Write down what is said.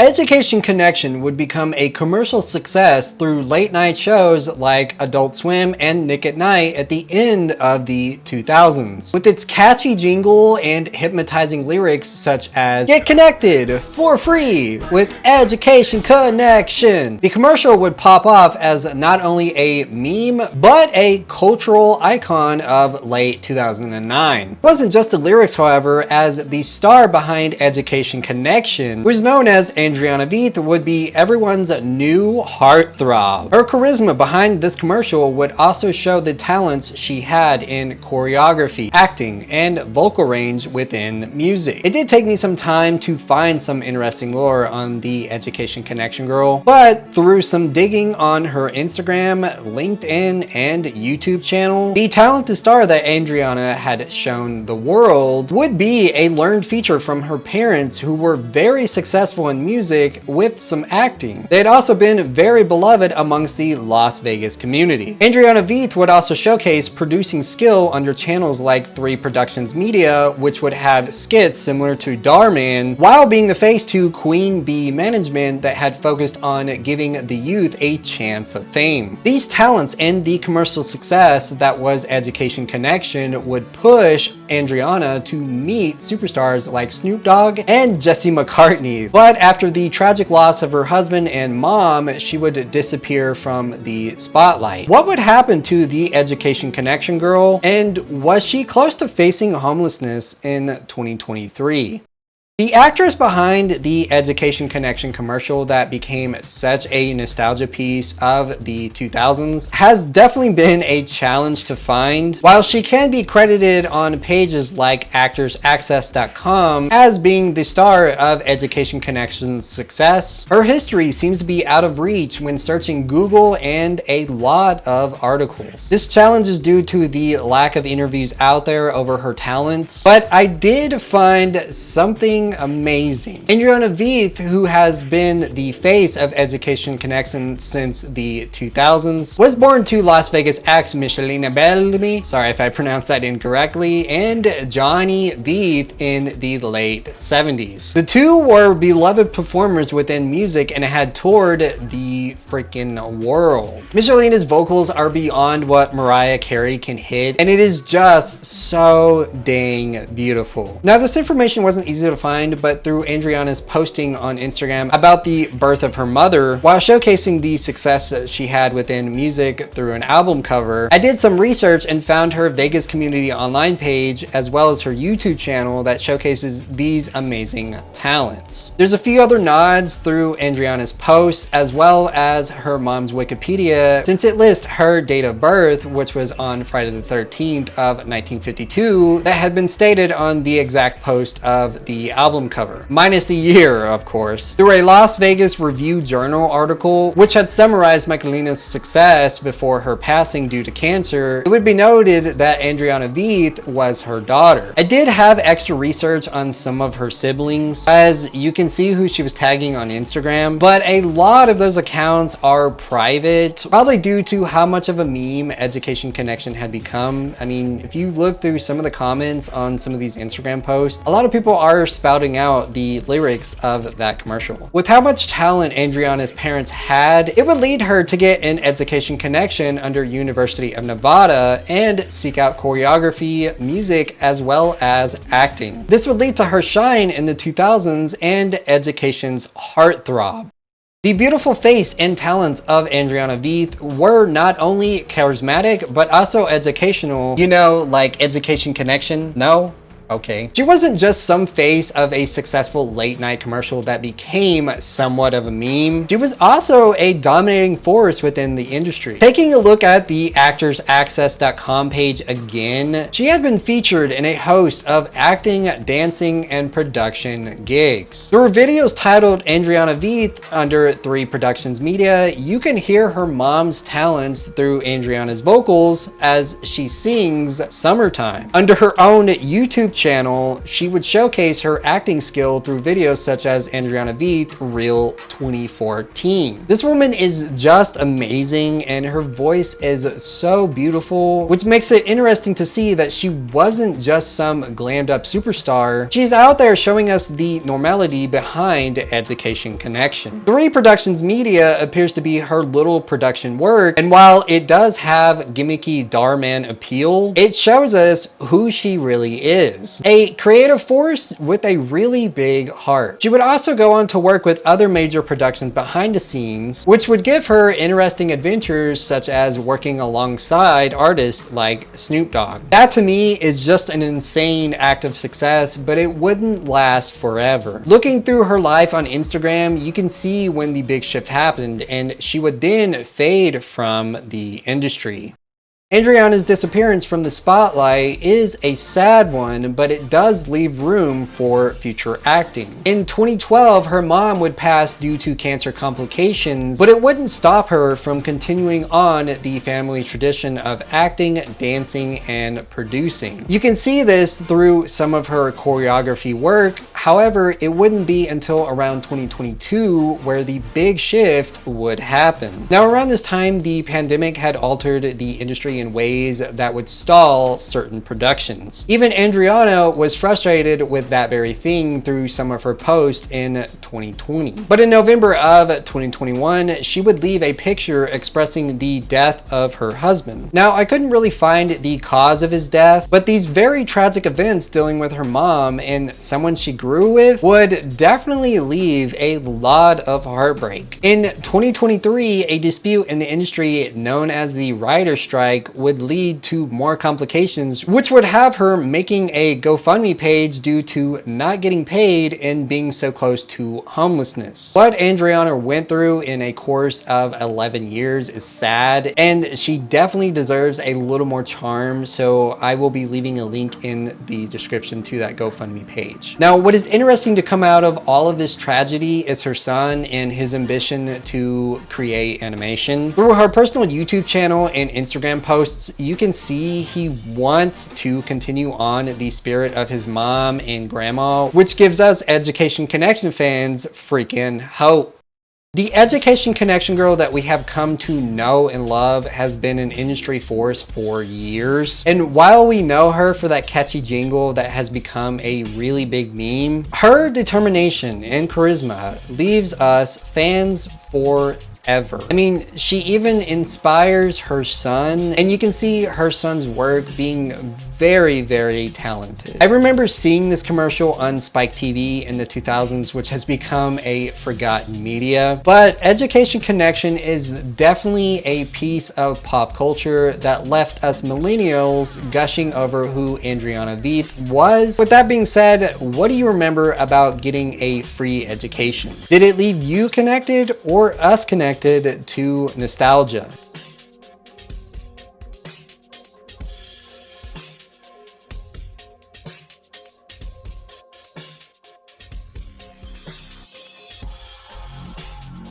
Education Connection would become a commercial success through late night shows like Adult Swim and Nick at Night at the end of the 2000s. With its catchy jingle and hypnotizing lyrics such as "Get connected for free with Education Connection," the commercial would pop off as not only a meme, but a cultural icon of late 2009. It wasn't just the lyrics, however, as the star behind Education Connection was known as Andreanna Veith would be everyone's new heartthrob. Her charisma behind this commercial would also show the talents she had in choreography, acting, and vocal range within music. It did take me some time to find some interesting lore on the Education Connection girl, but through some digging on her Instagram, LinkedIn, and YouTube channel, the talented star that Andreanna had shown the world would be a learned feature from her parents, who were very successful in music with some acting. They had also been very beloved amongst the Las Vegas community. Andreanna Veith would also showcase producing skill under channels like 3 Productions Media, which would have skits similar to Darman, while being the face to Queen Bee Management that had focused on giving the youth a chance of fame. These talents and the commercial success that was Education Connection would push Andreanna to meet superstars like Snoop Dogg and Jesse McCartney. But after the tragic loss of her husband and mom, she would disappear from the spotlight. What would happen to the Education Connection girl, and was she close to facing homelessness in 2023? The actress behind the Education Connection commercial that became such a nostalgia piece of the 2000s has definitely been a challenge to find. While she can be credited on pages like actorsaccess.com as being the star of Education Connection's success, her history seems to be out of reach when searching Google and a lot of articles. This challenge is due to the lack of interviews out there over her talents, but I did find something amazing. Andreanna Veith, who has been the face of Education Connection since the 2000s, was born to Las Vegas ex Michelina Bellamy, sorry if I pronounced that incorrectly, and Johnny Veith in the late 70s. The two were beloved performers within music and had toured the freaking world. Michelina's vocals are beyond what Mariah Carey can hit, and it is just so dang beautiful. Now, this information wasn't easy to find, but through Andreanna's posting on Instagram about the birth of her mother, while showcasing the success that she had within music through an album cover, I did some research and found her Vegas Community Online page, as well as her YouTube channel that showcases these amazing talents. There's a few other nods through Andreanna's posts, as well as her mom's Wikipedia, since it lists her date of birth, which was on Friday the 13th of 1952, that had been stated on the exact post of the album cover, minus the year, of course. Through a Las Vegas Review Journal article, which had summarized Michelina's success before her passing due to cancer, it would be noted that Andreanna Veith was her daughter. I did have extra research on some of her siblings, as you can see who she was tagging on Instagram, but a lot of those accounts are private, probably due to how much of a meme Education Connection had become. I mean, if you look through some of the comments on some of these Instagram posts, a lot of people are spouting out the lyrics of that commercial. With how much talent Andreanna's parents had, it would lead her to get an Education Connection under University of Nevada and seek out choreography, music, as well as acting. This would lead to her shine in the 2000s and Education's heartthrob. The beautiful face and talents of Andreanna Veith were not only charismatic, but also educational. You know, like Education Connection? No? Okay. She wasn't just some face of a successful late night commercial that became somewhat of a meme. She was also a dominating force within the industry. Taking a look at the actorsaccess.com page again, she had been featured in a host of acting, dancing, and production gigs. There were videos titled Andreanna Veith under 3 Productions Media. You can hear her mom's talents through Andreanna's vocals as she sings Summertime. Under her own YouTube channel, she would showcase her acting skill through videos such as Andreanna Veith Reel 2014. This woman is just amazing and her voice is so beautiful, which makes it interesting to see that she wasn't just some glammed up superstar. She's out there showing us the normality behind Education Connection. 3 Productions Media appears to be her little production work, and while it does have gimmicky Darman appeal, it shows us who she really is. A creative force with a really big heart. She would also go on to work with other major productions behind the scenes, which would give her interesting adventures such as working alongside artists like Snoop Dogg. That to me is just an insane act of success, but it wouldn't last forever. Looking through her life on Instagram, you can see when the big shift happened, and she would then fade from the industry. Andreanna's disappearance from the spotlight is a sad one, but it does leave room for future acting. In 2012, her mom would pass due to cancer complications, but it wouldn't stop her from continuing on the family tradition of acting, dancing, and producing. You can see this through some of her choreography work. However, it wouldn't be until around 2022 where the big shift would happen. Now, around this time, the pandemic had altered the industry in ways that would stall certain productions. Even Andreanna was frustrated with that very thing through some of her posts in 2020. But in November of 2021, she would leave a picture expressing the death of her husband. Now, I couldn't really find the cause of his death, but these very tragic events dealing with her mom and someone she grew with would definitely leave a lot of heartbreak. In 2023, a dispute in the industry known as the writer's strike would lead to more complications, which would have her making a GoFundMe page due to not getting paid and being so close to homelessness. What Andreanna went through in a course of 11 years is sad, and she definitely deserves a little more charm, so I will be leaving a link in the description to that GoFundMe page. Now, what is interesting to come out of all of this tragedy is her son and his ambition to create animation. Through her personal YouTube channel and Instagram posts, you can see he wants to continue on the spirit of his mom and grandma, which gives us Education Connection fans freaking hope. The Education Connection girl that we have come to know and love has been an industry force for years. And while we know her for that catchy jingle that has become a really big meme, her determination and charisma leaves us fans forever. I mean, she even inspires her son, and you can see her son's work being very, very talented. I remember seeing this commercial on Spike TV in the 2000s, which has become a forgotten media, but Education Connection is definitely a piece of pop culture that left us millennials gushing over who Andreanna Veith was. With that being said, what do you remember about getting a free education? Did it leave you connected or us connected to nostalgia?